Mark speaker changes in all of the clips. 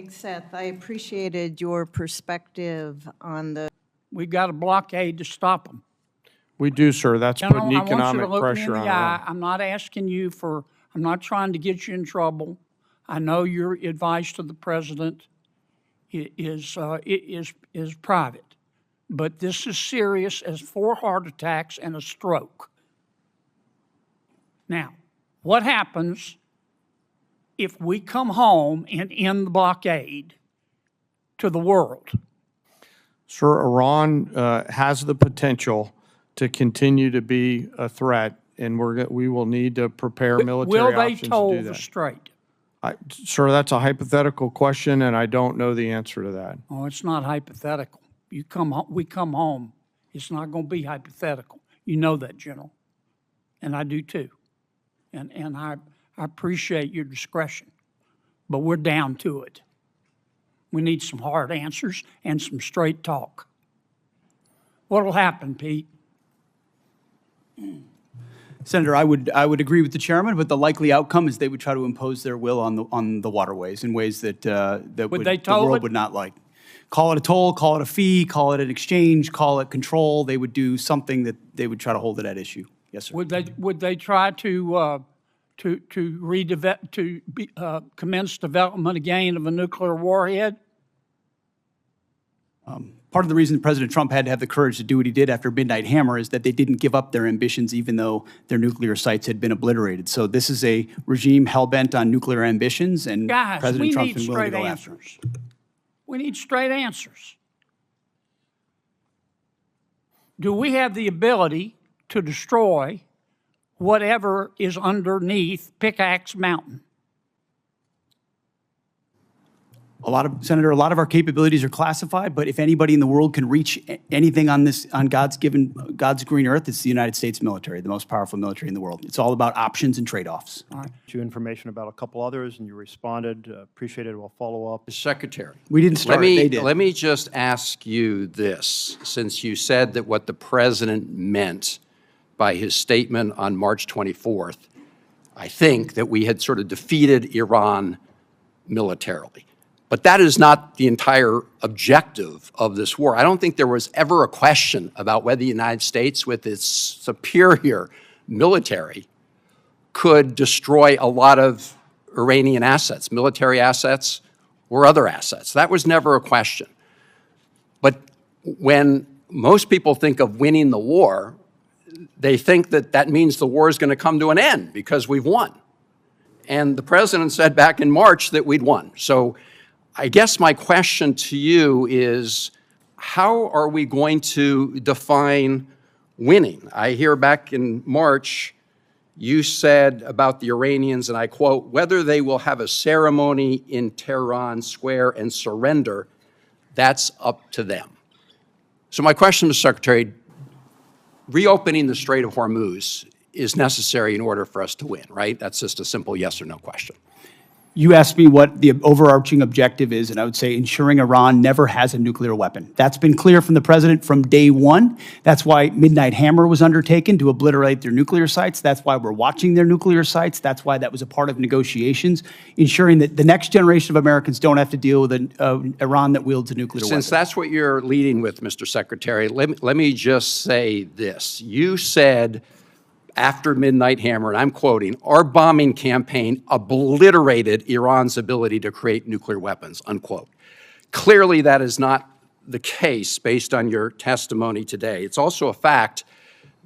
Speaker 1: Hegseth, I appreciated your perspective on the.
Speaker 2: We've got a blockade to stop them.
Speaker 3: We do, sir. That's
Speaker 2: General,
Speaker 3: putting
Speaker 2: I want you to
Speaker 3: economic
Speaker 2: look me in
Speaker 3: pressure
Speaker 2: the
Speaker 3: on
Speaker 2: eye.
Speaker 3: Iran.
Speaker 2: I'm not asking you for, I'm not trying to get you in trouble. I know your advice to the president is private. But this is serious as 4 heart attacks and a stroke. Now, what happens if we come home and end the blockade to the world?
Speaker 3: Sir, Iran has the potential to continue to be a threat, and we will need to prepare military
Speaker 2: Will they
Speaker 3: options to do
Speaker 2: toll the
Speaker 3: that.
Speaker 2: strait?
Speaker 3: Sir, that's a hypothetical question, and I don't know the answer to that.
Speaker 2: Oh, it's not hypothetical. We come home. It's not going to be hypothetical. You know that, General, and I do too. And I appreciate your discretion, but we're down to it. We need some hard answers and some straight talk. What'll happen, Pete?
Speaker 4: Senator, I would agree with the chairman, but the likely outcome is they would try to impose their will on the waterways in ways that the world would not like. Call it a toll, call it a fee, call it an exchange, call it control. They would do something that they would try to hold it at issue. Yes, sir.
Speaker 2: Would they try to commence development again of a nuclear warhead?
Speaker 4: Part of the reason President Trump had to have the courage to do what he did after Midnight Hammer is that they didn't give up their ambitions even though their nuclear sites had been obliterated. So this is a regime hell-bent on nuclear ambitions, and
Speaker 2: Guys,
Speaker 4: President Trump's been willing to
Speaker 2: straight
Speaker 4: go after them.
Speaker 2: answers. We need straight answers. Do we have the ability to destroy whatever is underneath Pickaxe Mountain?
Speaker 4: Senator, a lot of our capabilities are classified, but if anybody in the world can reach anything on God's green earth, it's the United States military, the most powerful military in the world. It's all about options and trade-offs.
Speaker 2: All right.
Speaker 5: You information about a couple others, and you responded. Appreciate it. We'll follow up.
Speaker 6: Secretary.
Speaker 4: We didn't start, they did.
Speaker 6: Let me just ask you this, since you said that what the president meant by his statement on March 24th, I think that we had sort of defeated Iran militarily. But that is not the entire objective of this war. I don't think there was ever a question about whether the United States, with its superior military, could destroy a lot of Iranian assets, military assets or other assets. That was never a question. But when most people think of winning the war, they think that that means the war is going to come to an end because we've won. And the president said back in March that we'd won. So I guess my question to you is, how are we going to define winning? I hear back in March, you said about the Iranians, and I quote, whether they will have a ceremony in Tehran Square and surrender, that's up to them. So my question, Mr. Secretary, reopening the Strait of Hormuz is necessary in order for us to win, right? That's just a simple yes or no question.
Speaker 4: You asked me what the overarching objective is, and I would say ensuring Iran never has a nuclear weapon. That's been clear from the president from day one. That's why Midnight Hammer was undertaken, to obliterate their nuclear sites. That's why we're watching their nuclear sites. That's why that was a part of negotiations, ensuring that the next generation of Americans don't have to deal with an Iran that wields a nuclear weapon.
Speaker 6: Since that's what you're leading with, Mr. Secretary, let me just say this. You said after Midnight Hammer, and I'm quoting, our bombing campaign obliterated Iran's ability to create nuclear weapons, unquote. Clearly, that is not the case based on your testimony today. It's also a fact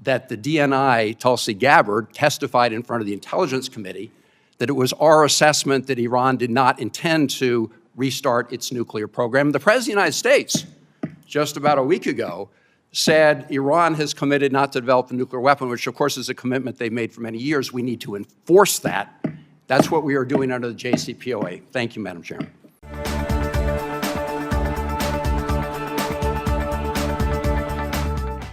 Speaker 6: that the DNI, Tulsi Gabbard, testified in front of the Intelligence Committee that it was our assessment that Iran did not intend to restart its nuclear program. The President of the United States, just about a week ago, said Iran has committed not to develop a nuclear weapon, which of course is a commitment they've made for many years. We need to enforce that. That's what we are doing under the JCPOA. Thank you, Madam Chairman.